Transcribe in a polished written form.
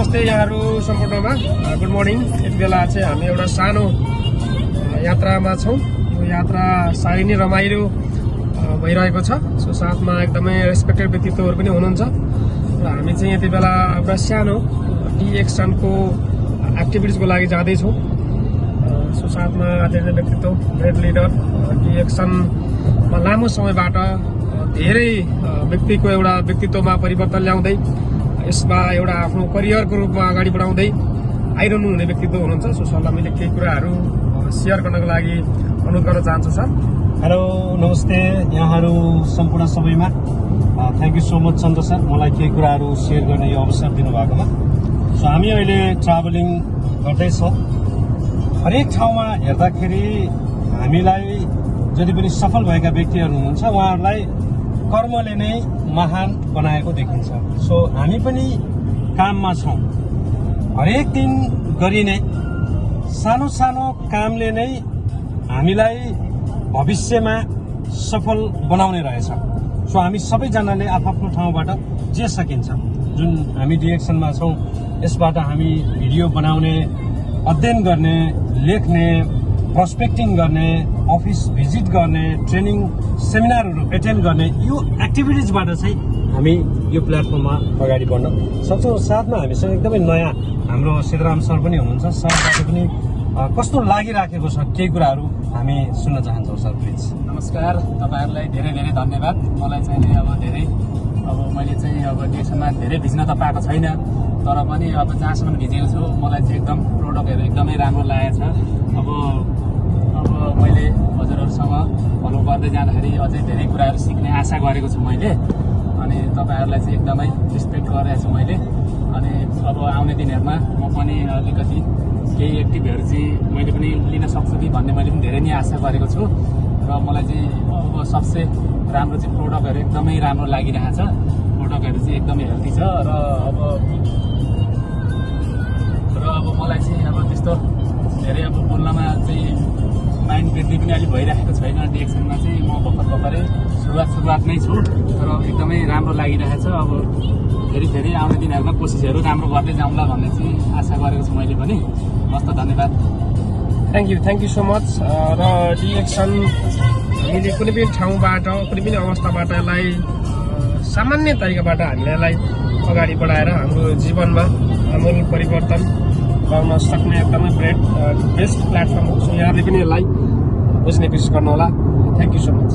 नमस्ते यहाँहरू सम्पूर्णमा गुड मर्निङ। यति बेला चाहिँ हामी एउटा सानो यात्रामा छौँ। यो यात्रा साह्रै नै रमाइलो भइरहेको छ। सो साथमा एकदमै रेस्पेक्टेड व्यक्तित्वहरू पनि हुनुहुन्छ र हामी चाहिँ यति बेला एउटा सानो टी एक्सनको एक्टिभिटिजको लागि जाँदैछौँ। सो साथमा आदरणीय व्यक्तित्व ग्रेट लिडर टी एक्सनमा लामो समयबाट धेरै व्यक्तिको एउटा व्यक्तित्वमा परिवर्तन ल्याउँदै यसमा एउटा आफ्नो करियरको रूपमा अगाडि बढाउँदै आइरहनु हुने व्यक्तित्व हुनुहुन्छ। सो सरलाई मैले केही कुराहरू सेयर गर्नको लागि अनुरोध गर्न चाहन्छु सर। हेलो नमस्ते यहाँहरू सम्पूर्ण सबैमा thank you so much Chandra sir, मलाई केही कुराहरू सेयर गर्ने यो अवसर दिनुभएकोमा। सो हामी अहिले ट्राभलिङ गर्दैछौँ। हरेक ठाउँमा हेर्दाखेरि हामीलाई जति पनि सफल भएका व्यक्तिहरू हुनुहुन्छ उहाँहरूलाई कर्मले नै महान बनाएको देखिन्छ। सो हामी पनि काममा छौँ। हरेक दिन गरिने सानो सानो कामले नै हामीलाई भविष्यमा सफल बनाउने रहेछ। सो हामी सबैजनाले आफ्नो ठाउँबाट जे सकिन्छ, जुन हामी डिरेक्सनमा छौँ यसबाट हामी भिडियो बनाउने, अध्ययन गर्ने, लेख्ने, प्रोस्पेक्टिङ गर्ने, अफिस भिजिट गर्ने, ट्रेनिङ सेमिनारहरू एटेन्ड गर्ने, यो एक्टिभिटिजबाट चाहिँ हामी यो प्लेटफर्ममा अगाडि बढ्न सक्छौँ। साथमा हामीसँग एकदमै नयाँ हाम्रो सिद्धराम सर पनि हुनुहुन्छ। सरबाट पनि कस्तो लागिराखेको छ केही कुराहरू हामी सुन्न चाहन्छौँ। Sir please. नमस्कार, तपाईँहरूलाई धेरै धेरै धन्यवाद। मलाई चाहिँ अब मैले चाहिँ अब डिरेक्सनमा धेरै भिज्न त पाएको छैन, तर पनि अब जहाँसम्म भिजेको छु मलाई चाहिँ एकदम प्रोडक्टहरू एकदमै राम्रो लागेको छ। अब मैले हजुरहरूसँग फलो गर्दै जाँदाखेरि अझै धेरै कुराहरू सिक्ने आशा गरेको छु मैले। अनि तपाईँहरूलाई चाहिँ एकदमै रेस्पेक्ट गरिरहेको छु मैले। अनि अब आउने दिनहरूमा म पनि अलिकति केही एक्टिभहरू चाहिँ मैले पनि लिन सक्छु कि भन्ने मैले पनि धेरै नै आशा गरेको छु। र मलाई चाहिँ अब सबसे राम्रो चाहिँ प्रोडक्टहरू एकदमै राम्रो लागिरहेछ। प्रोडक्टहरू चाहिँ एकदमै हेल्दी छ र अब मलाई चाहिँ अब त्यस्तो धेरै अब बोल्नमा चाहिँ माइन्ड वृद्धि पनि अलिक भइरहेको छैन। डिरेक्सनमा चाहिँ म भर्खरै सुरुवातमै छु, तर एकदमै राम्रो लागिरहेछ। अब फेरि आउने दिनहरूमा कोसिसहरू राम्रो गर्दै जाउँला भन्ने चाहिँ आशा गरेको छु मैले पनि। हस् त, धन्यवाद। Thank you so much. र डिरेक्सन हामीले कुनै पनि ठाउँबाट कुनै पनि अवस्थाबाट यसलाई सामान्य तरिकाबाट हामीले यसलाई अगाडि बढाएर हाम्रो जीवनमा आमूल परिवर्तन ल्याउन सक्ने एकदमै बेस्ट प्लेटफर्म हो। सो यहाँले पनि यसलाई बुझ्ने कोसिस गर्नुहोला। Thank you so much.